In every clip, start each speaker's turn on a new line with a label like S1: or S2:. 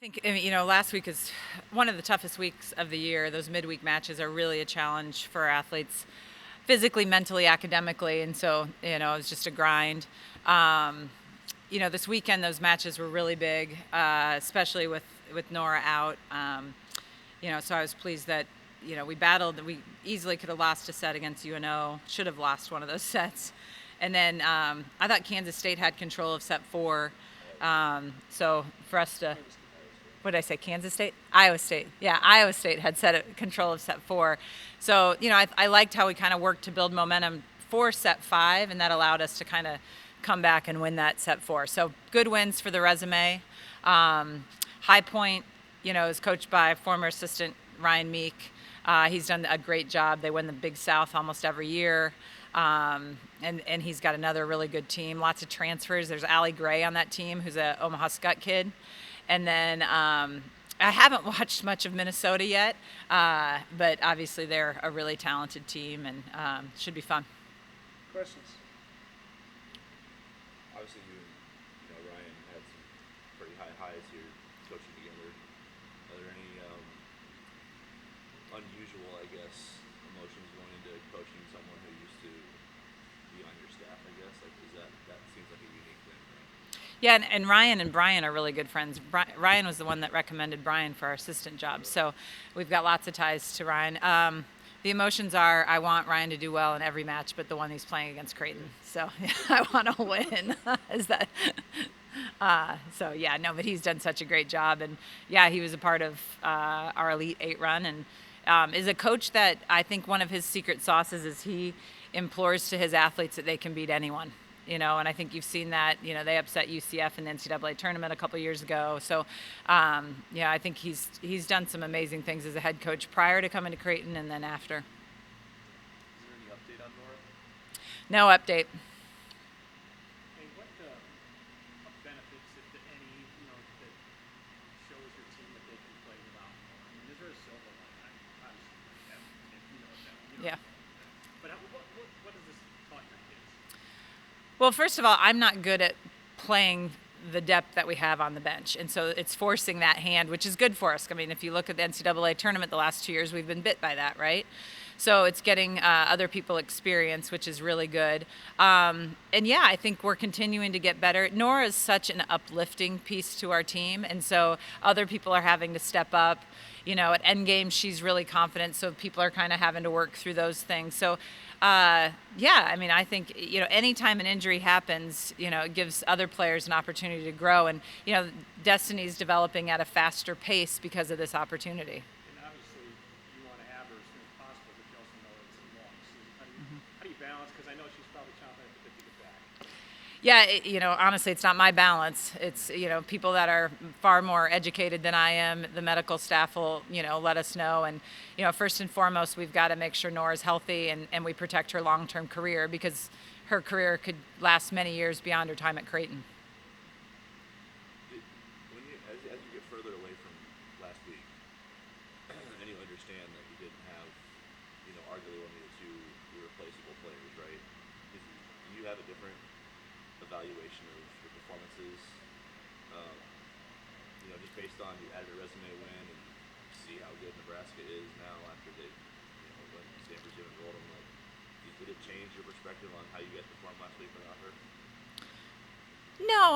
S1: Last week is one of the toughest weeks of the year. Those midweek matches are really a challenge for our athletes, physically, mentally, academically, and so it was just a grind. This weekend those matches were really big, especially with Norah out. So I was pleased that we battled. We easily could have lost a set against UNO. Should have lost one of those sets, and then I thought Kansas State had control of set 4. So for us to, what did I say, Kansas State? Iowa State. Yeah, Iowa State had control of set 4. So, I liked how we kind of worked to build momentum for set 5, and that allowed us to kind of come back and win that set 4. So good wins for the resume. High Point, is coached by former assistant Ryan Meek. He's done a great job. They win the Big South almost every year. And he's got another really good team. Lots of transfers. There's Allie Gray on that team, who's a Omaha Skutt kid. And then I haven't watched much of Minnesota yet, but obviously they're a really talented team and should be fun.
S2: Questions?
S3: Obviously, you and Ryan had some pretty high highs here coaching together. Are there any unusual, emotions going into coaching someone who used to be on your staff? That seems like a unique thing, right?
S1: Yeah, and Ryan and Brian are really good friends. Ryan was the one that recommended Brian for our assistant job, so we've got lots of ties to Ryan. The emotions are, I want Ryan to do well in every match, but the one he's playing against Creighton. So I want to win. Is that? But he's done such a great job, and he was a part of our Elite 8 run, and is a coach that I think one of his secret sauces is he implores to his athletes that they can beat anyone. And I think you've seen that. They upset UCF in the NCAA tournament a couple years ago. So, I think he's done some amazing things as a head coach prior to coming to Creighton and then after.
S2: Is there any update on Norah?
S1: No update.
S4: Hey, what benefits, if any, that shows your team that they can play without Norah? I mean, is there a silver line? Obviously,
S1: Yeah.
S4: But what does this taught your kids?
S1: Well, first of all, I'm not good at playing the depth that we have on the bench. And so it's forcing that hand, which is good for us. I mean, if you look at the NCAA tournament the last 2 years, we've been bit by that, right? So it's getting other people experience, which is really good. I think we're continuing to get better. Norah is such an uplifting piece to our team. And so other people are having to step up. At endgame, she's really confident. So people are kind of having to work through those things. So I think, anytime an injury happens, it gives other players an opportunity to grow. And, Destiny's developing at a faster pace because of this opportunity.
S4: And obviously, you want to have her as soon as possible, but you also know it's a long season. How do you balance? Because I know she's probably chomping at the bit to get back.
S1: Yeah, honestly, it's not my balance. It's, people that are far more educated than I am. The medical staff will, let us know. And, first and foremost, we've got to make sure Norah's healthy and we protect her long-term career because her career could last many years beyond her time at Creighton.
S3: As you get further away from last week, and you understand that you didn't have, arguably one of the two irreplaceable players, right? Do you have a different evaluation of your performances, just based on you added a resume win and see how good Nebraska is now after they, when Stanford's even rolled them? Did it change your perspective on how you guys performed last week without her?
S1: No,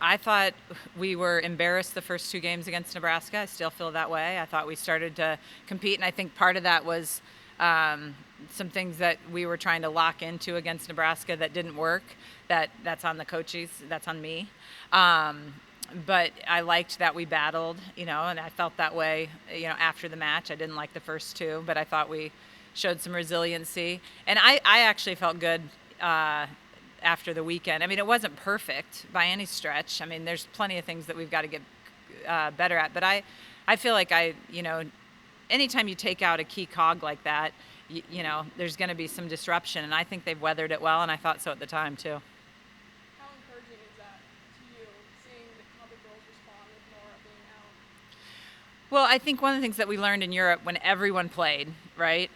S1: I thought we were embarrassed the first 2 games against Nebraska. I still feel that way. I thought we started to compete, and I think part of that was some things that we were trying to lock into against Nebraska that didn't work. That's on the coaches. That's on me. But I liked that we battled, and I felt that way, after the match. I didn't like the first 2, but I thought we showed some resiliency. And I actually felt good after the weekend. I mean, it wasn't perfect by any stretch. I mean, there's plenty of things that we've got to get better at. But I feel like anytime you take out a key cog like that, there's going to be some disruption. And I think they've weathered it well, and I thought so at the time, too.
S5: How encouraging is that to you, seeing how the girls respond with Norah being out?
S1: Well, I think one of the things that we learned in Europe when everyone played, right,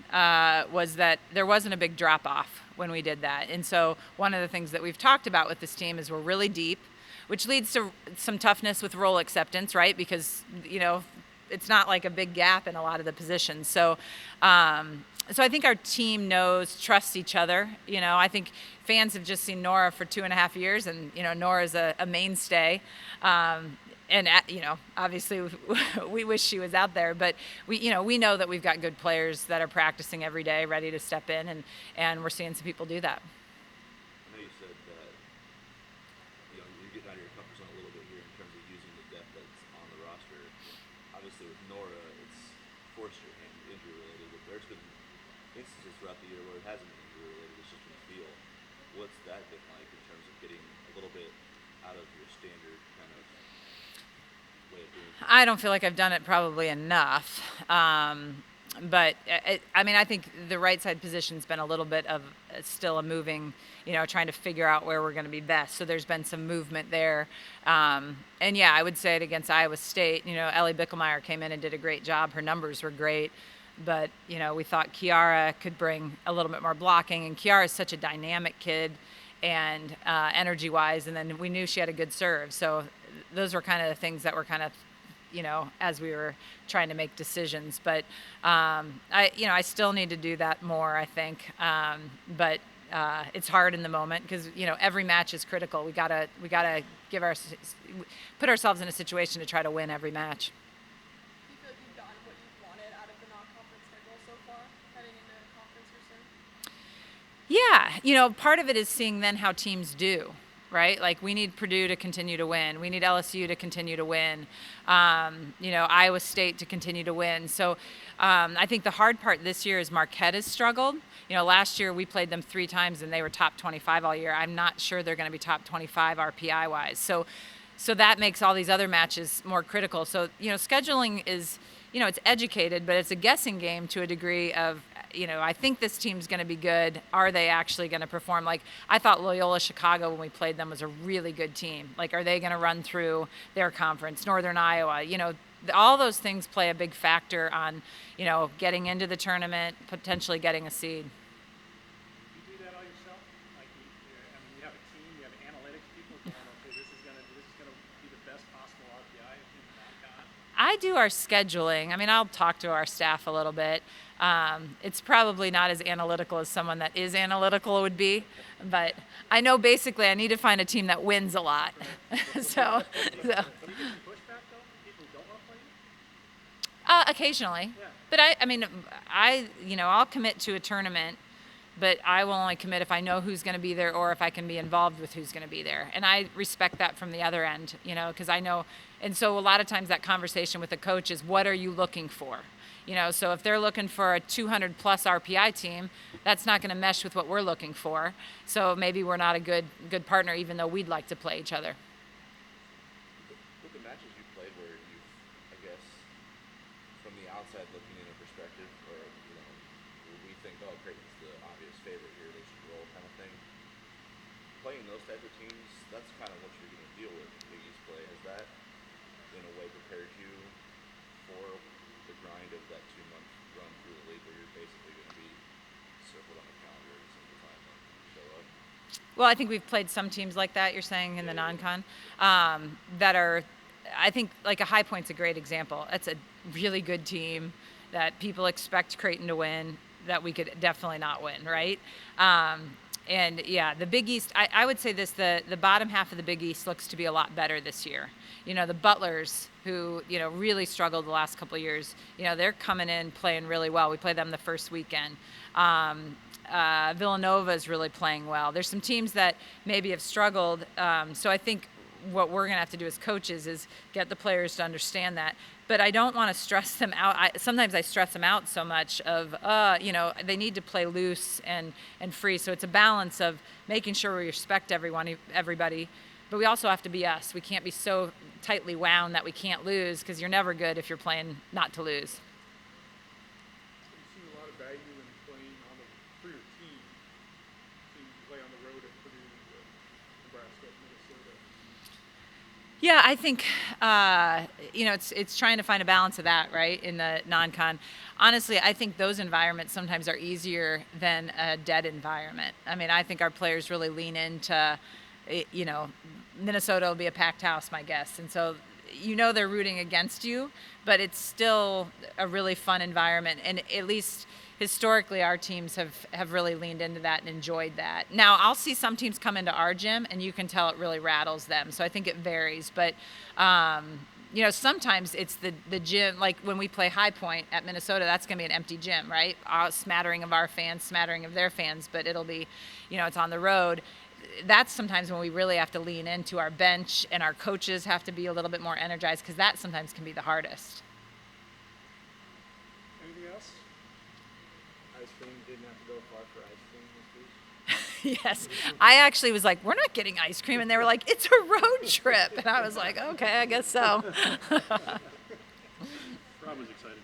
S1: was that there wasn't a big drop-off when we did that. And so one of the things that we've talked about with this team is we're really deep. which leads to some toughness with role acceptance, right? Because, it's not like a big gap in a lot of the positions. So I think our team trusts each other. I think fans have just seen Norah for 2.5 years, and, Norah's a mainstay. And obviously we wish she was out there, but we know that we've got good players that are practicing every day, ready to step in, and we're seeing some people do that.
S3: I know you said that you're getting out of your comfort zone a little bit here in terms of using the depth that's on the roster. Obviously with Norah, it's forced your hand injury related, but there's been instances throughout the year where it hasn't been injury related, it's just been a feel. What's that been like in terms of getting a little bit out of your standard kind of way of doing things?
S1: I don't feel like I've done it probably enough. But I think the right side position's been a little bit of still a moving, trying to figure out where we're going to be best. So there's been some movement there. And yeah, I would say it against Iowa State. Ellie Bickelmeyer came in and did a great job. Her numbers were great. But, we thought Kiara could bring a little bit more blocking. And Kiara is such a dynamic kid and energy-wise. And then we knew she had a good serve. So those were kind of the things that were kind of, as we were trying to make decisions. But I still need to do that more, I think. But it's hard in the moment because every match is critical. We gotta put ourselves in a situation to try to win every match.
S5: Do you feel like you've gotten what you've wanted out of the non-conference schedule so far, heading into conference or soon?
S1: Yeah, part of it is seeing then how teams do. Right? Like we need Purdue to continue to win. We need LSU to continue to win. Iowa State to continue to win. So I think the hard part this year is Marquette has struggled. Last year we played them 3 times and they were top 25 all year. I'm not sure they're going to be top 25 RPI wise. So that makes all these other matches more critical. So, scheduling is, it's educated, but it's a guessing game to a degree of, I think this team's going to be good. Are they actually going to perform? Like, I thought Loyola Chicago, when we played them, was a really good team. Like, are they going to run through their conference? Northern Iowa, all those things play a big factor on, getting into the tournament, potentially getting a seed.
S4: You do that all yourself? Like, you have a team, you have analytics people going, okay, this is gonna be the best possible RPI in the non-con.
S1: I do our scheduling. I'll talk to our staff a little bit. It's probably not as analytical as someone that is analytical would be, but I know basically I need to find a team that wins a lot. so.
S4: Do you get some pushback though from people who don't want to play you?
S1: Occasionally.
S4: Yeah.
S1: But I'll commit to a tournament, but I will only commit if I know who's going to be there or if I can be involved with who's going to be there. And I respect that from the other end, because I know. And so a lot of times that conversation with the coach is, what are you looking for? So if they're looking for a 200 plus RPI team, that's not going to mesh with what we're looking for. So maybe we're not a good partner, even though we'd like to play each other.
S3: With the matches you played where you've, I guess, from the outside looking in a perspective, or, we think, oh, Creighton's the obvious favorite here, they should roll kind of thing. Playing those type of teams, that's kind of what you're going to deal with in Big East play. Has that, in a way, prepared you for the grind of that 2-month run through the league where you're basically going to be circled on the calendar every single time that you show up?
S1: Well, I think we've played some teams like that, you're saying, in the non-con, that are, I think, like a High Point's a great example. It's a really good team that people expect Creighton to win, that we could definitely not win, right? And yeah, the Big East, I would say this, the bottom half of the Big East looks to be a lot better this year. The Butlers, who, really struggled the last couple of years, they're coming in playing really well. We played them the first weekend. Villanova's really playing well. There's some teams that maybe have struggled. So I think what we're going to have to do as coaches is get the players to understand that. But I don't want to stress them out. Sometimes I stress them out so much of, they need to play loose and free. So it's a balance of making sure we respect everybody, but we also have to be us. We can't be so tightly wound that we can't lose, because you're never good if you're playing not to lose.
S4: You've seen a lot of value in playing for your team. You play on the road at Purdue, Nebraska, Minnesota.
S1: Yeah, I think it's trying to find a balance of that, right, in the non-con. Honestly, I think those environments sometimes are easier than a dead environment. I think our players really lean into, Minnesota will be a packed house, my guess. And so, they're rooting against you, but it's still a really fun environment. And at least historically, our teams have really leaned into that and enjoyed that. Now, I'll see some teams come into our gym, and you can tell it really rattles them. So I think it varies. But, sometimes it's the gym, like when we play High Point at Minnesota, that's going to be an empty gym, right? A smattering of our fans, smattering of their fans, but it'll be, it's on the road. That's sometimes when we really have to lean into our bench, and our coaches have to be a little bit more energized, because that sometimes can be the hardest.
S2: Anything else?
S6: Ice cream, didn't have to go far for ice cream this week.
S1: Yes. I actually was like, we're not getting ice cream. And they were like, it's a road trip. And I was like, okay, I guess so.
S4: Rob was excited.